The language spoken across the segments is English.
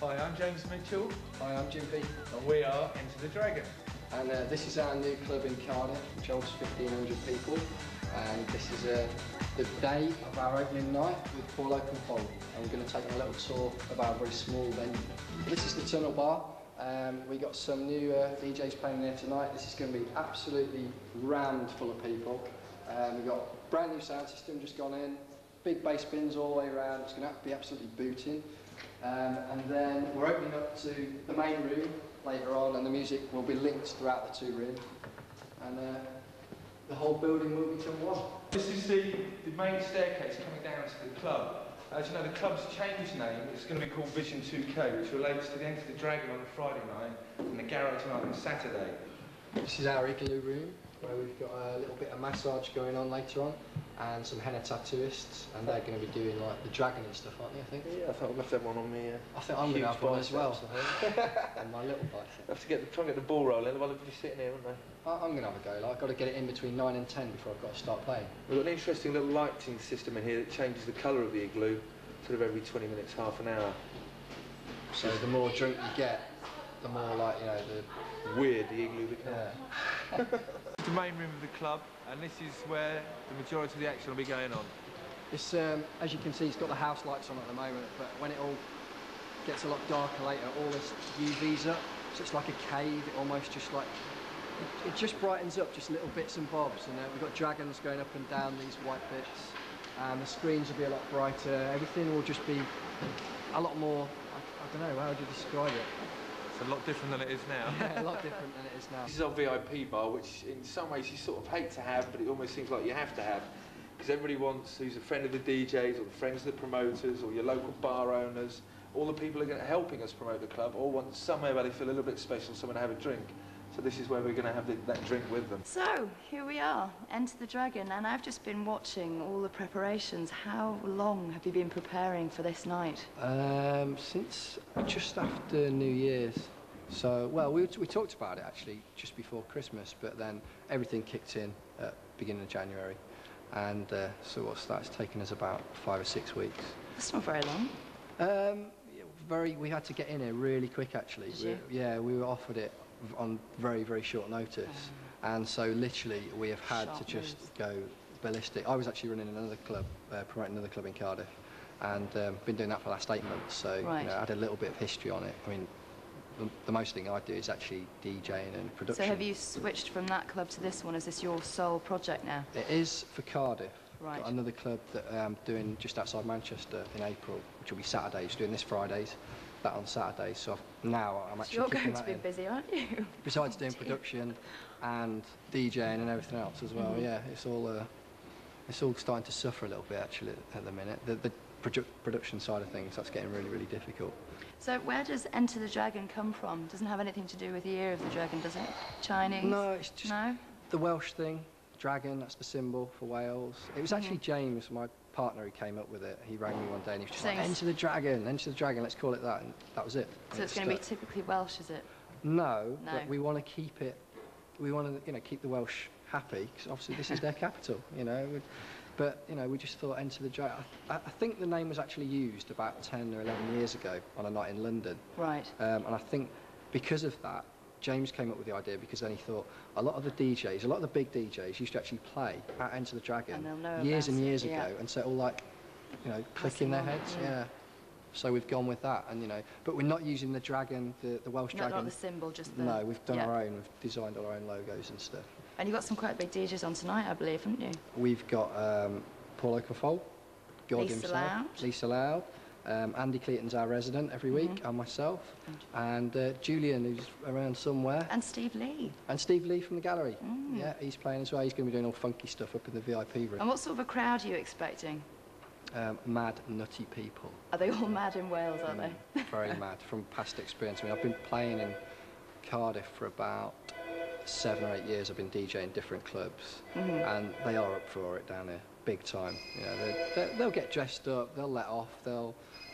Hi, I'm James Mitchell. Hi, I'm Jim P. And we are Enter the Dragon. And this is our new club in Cardiff, which holds 1,500 people. And this is the day of our opening night with Paul Oakenfold. And we're going to take a little tour of our very small venue. This is the Tunnel Bar. We got some new DJs playing there tonight. This is going to be absolutely rammed full of people. We've got a brand new sound system just gone in, big bass bins all the way around. It's going to have to be absolutely booting. And then we're opening up to the main room later on, and the music will be linked throughout the two rooms. And the whole building will become one. This is the main staircase coming down to the club. As you know, the club's changed name. It's going to be called Vision 2K, which relates to the Enter the Dragon on a Friday night and the Garage night on Saturday. This is our igloo room, where we've got a little bit of massage going on later on, and some henna tattooists, and they're going to be doing like the dragon and stuff, aren't they, I think? Yeah, I thought I've left that one on me. I think I'm going to have one as well. And my little bicep. I have to try and get the ball rolling, otherwise they'll be sitting here, won't they? I'm going to have a go. Like, I've got to get it in between 9 and 10 before I've got to start playing. We've got an interesting little lighting system in here that changes the colour of the igloo, sort of every 20 minutes, half an hour. So the more drink you get, the more, like, you know, the weird the igloo becomes. Yeah. It's the main room of the club, and this is where the majority of the action will be going on. It's, as you can see, it's got the house lights on at the moment, but when it all gets a lot darker later, all this UV's up, so it's like a cave. It almost just like, it just brightens up just little bits and bobs, and we've got dragons going up and down these white bits, and the screens will be a lot brighter. Everything will just be a lot more, I don't know, how would you describe it? It's a lot different than it is now. Yeah, a lot different than it is now. This is our VIP bar, which in some ways you sort of hate to have, but it almost seems like you have to have. Because everybody wants, who's a friend of the DJs, or the friends of the promoters, or your local bar owners, all the people who are helping us promote the club, all want somewhere where they feel a little bit special, somewhere to have a drink. So this is where we're going to have that drink with them. So, here we are, Enter the Dragon, and I've just been watching all the preparations. How long have you been preparing for this night? Since just after New Year's. So, well, we talked about it actually just before Christmas, but then everything kicked in at beginning of January. And so what's that? It's taken us about 5 or 6 weeks. That's not very long. We had to get in here really quick actually. Yeah, we were offered it on very, very short notice. And so literally we have had to just go ballistic. I was actually running another club, promoting another club in Cardiff, and been doing that for the last 8 months. So you know, I had a little bit of history on it. I mean, the most thing I do is actually DJing and production. So have you switched from that club to this one? Is this your sole project now? It is for Cardiff. Right. Got another club that I'm doing just outside Manchester in April, which will be Saturdays, doing this Fridays, that on Saturdays. So now I'm actually You're going to be busy, aren't you? Besides doing production and DJing and everything else as well. Yeah, it's all starting to suffer a little bit actually at the minute. The production side of things, that's getting really, really difficult. So where does Enter the Dragon come from? Doesn't have anything to do with the year of the dragon, does it? Chinese? No, it's just the Welsh thing. Dragon, that's the symbol for Wales. It was actually James, my partner, who came up with it. He rang me one day and he was just like, Enter the Dragon, let's call it that. And that was it. So it's going to be typically Welsh, is it? No, but we want to keep it, we want to keep the Welsh happy, because obviously this is their capital, you know. But, you know, we just thought Enter the Dragon. I think the name was actually used about 10 or 11 years ago on a night in London. Right. And I think because of that, James came up with the idea, because then he thought a lot of the DJs, a lot of the big DJs used to actually play at Enter the Dragon years and years ago, and so it all like, you know, click in their heads. Yeah. So we've gone with that, and you know, but we're not using the dragon, the Welsh dragon. Not the symbol, just the... No, we've done our own. We've designed all our own logos and stuff. And you've got some quite big DJs on tonight, I believe, haven't you? We've got Paul Oakenfold, God himself, Lisa Loud. Andy Cleaton's our resident every week, and myself, and Julian, who's around somewhere. And Steve Lee. And Steve Lee from the gallery. Yeah, he's playing as well. He's going to be doing all funky stuff up in the VIP room. And what sort of a crowd are you expecting? Mad, nutty people. Are they all mad in Wales, are they? Very mad, from past experience. I mean, I've been playing in Cardiff for about 7 or 8 years. I've been DJing different clubs, and they are up for it down here, big time. You know, they'll get dressed up, they'll let off,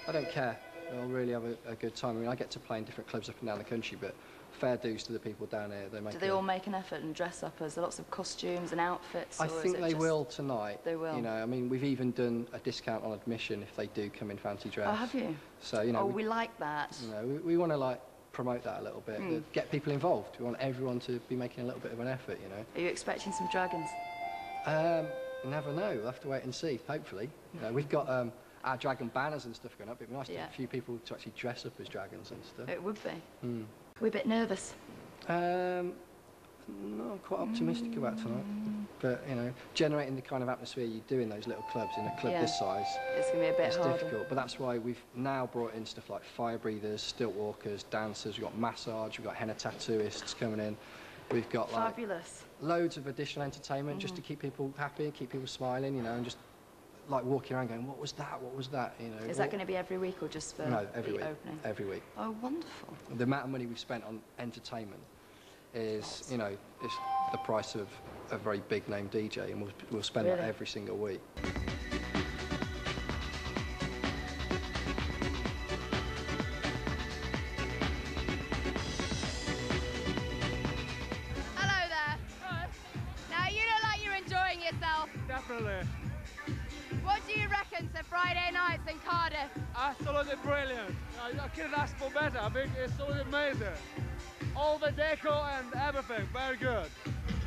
I don't care. They'll really have a good time. I mean, I get to play in different clubs up and down the country, but fair dues to the people down here. They make Do they all make an effort and dress up as lots of costumes and outfits? I or think is it they just... will tonight. They will. You know, I mean, we've even done a discount on admission if they do come in fancy dress. Oh, have you? So, you know, Oh, we like that. you know, we want to like promote that a little bit, get people involved. We want everyone to be making a little bit of an effort, you know. Are you expecting some dragons? Never know. We'll have to wait and see, hopefully. You know, we've got our dragon banners and stuff going up. It'd be nice to have a few people to actually dress up as dragons and stuff. It would be. We're a bit nervous. No, I'm quite optimistic about tonight. But, you know, generating the kind of atmosphere you do in those little clubs, in a club this size, it's going to be a bit harder. difficult. But that's why we've now brought in stuff like fire breathers, stilt walkers, dancers, we've got massage, we've got henna tattooists coming in. We've got like Fabulous. Loads of additional entertainment just to keep people happy, keep people smiling, you know, and just like walking around going, what was that, what was that, you know. Is that going to be every week or just for No, every the week. opening? Every week. Oh, wonderful. The amount of money we've spent on entertainment is, you know, it's the price of a very big name DJ, and we'll spend that every single week. Hello there. Hi. Now you look like you're enjoying yourself. Definitely. What do you reckon to Friday nights in Cardiff? Absolutely brilliant. I couldn't ask for better. I think it's so amazing. All the deco and everything, very good.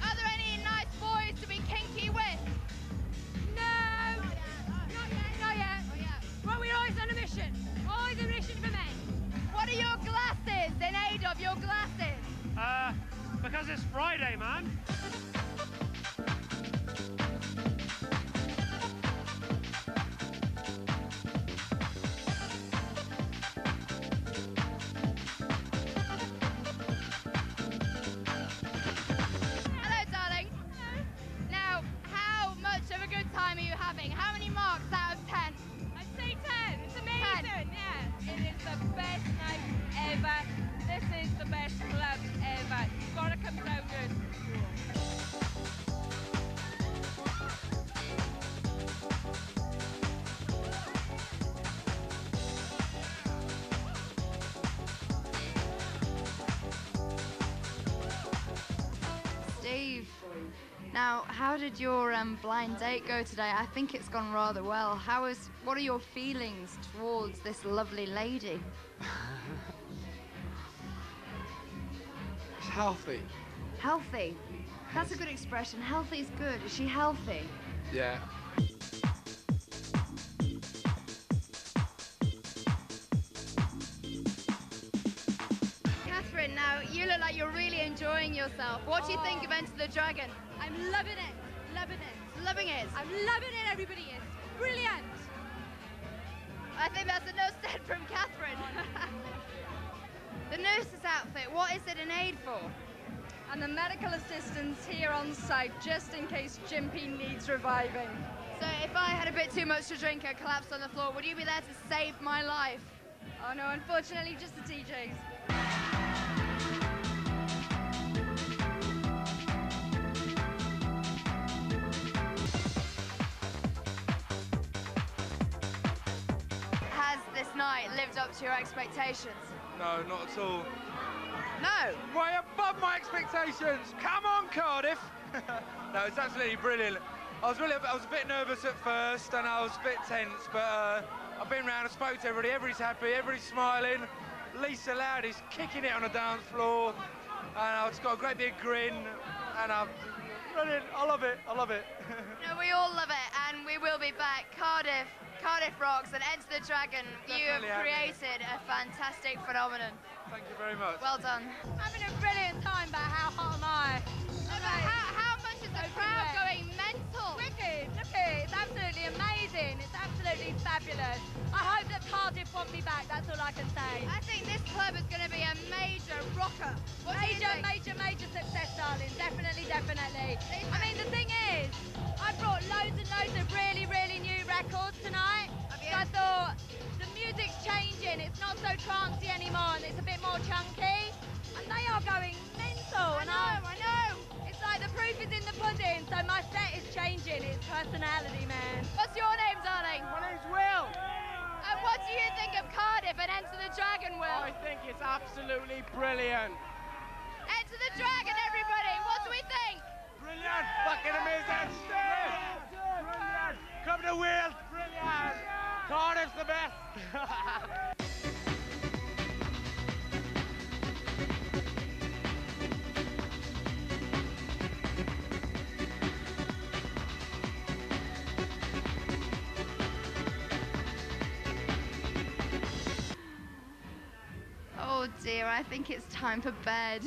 Are there any nice boys to be kinky with? No! Not yet. Well, we're always on a mission. Always on a mission for men. What are your glasses in aid of your glasses? Because it's Friday, man. Hello, darling. Hello. Now, how much of a good time are you having? How many marks out of 10? I'd say 10. It's amazing. Yeah. It is the best night ever. This is the best club ever. You've got to come down good. Steve, now, how did your blind date go today? I think it's gone rather well. What are your feelings towards this lovely lady? It's healthy. Healthy. That's a good expression. Healthy is good. Is she healthy? Yeah. Catherine, now you look like you're really enjoying yourself. What do you think of Enter the Dragon? I'm loving it. Loving it. Loving it. I'm loving it, everybody is. Brilliant. I think that's a no said from Catherine. The nurse's outfit, what is it an aid for? And the medical assistants here on site, just in case Jimpy needs reviving. So if I had a bit too much to drink and collapsed on the floor, would you be there to save my life? Oh no, unfortunately, just the DJs. Has this night lived up to your expectations? No, not at all. No. Way above my expectations. Come on, Cardiff. No, it's absolutely brilliant. I was a bit nervous at first and I was a bit tense, but I've been around and spoke to everybody. Everybody's happy, everybody's smiling. Lisa Loud is kicking it on the dance floor, and I've just got a great big grin, and I'm brilliant. I love it. I love it. No, we all love it, and we will be back. Cardiff rocks, and Enter the Dragon. You have Definitely created a fantastic phenomenon. Thank you very much. Well done. Having a brilliant time, but how hot am I? How much is the crowd going mental? Wicked, look it, it's absolutely amazing. It's absolutely fabulous. I hope that Cardiff want me back, that's all I can say. I think this club is going to be a major rocker. What do you think? Major success, darling. Definitely. I mean, the thing is, I brought loads and loads of really, really new records tonight. So I thought, the music's changing. It's not so trancey anymore, and it's a bit more chunky. And they are going mental. I know. It's like the proof is in the pudding, so my set is changing. It's personality, man. What's your name, darling? My name's Will. And what do you think of Cardiff and Enter the Dragon, Will? I think it's absolutely brilliant. the Dragon, everybody. What do we think? Brilliant! Fucking amazing! Brilliant! Come to Wales! Brilliant! Cardiff's the best! Oh dear, I think it's time for bed.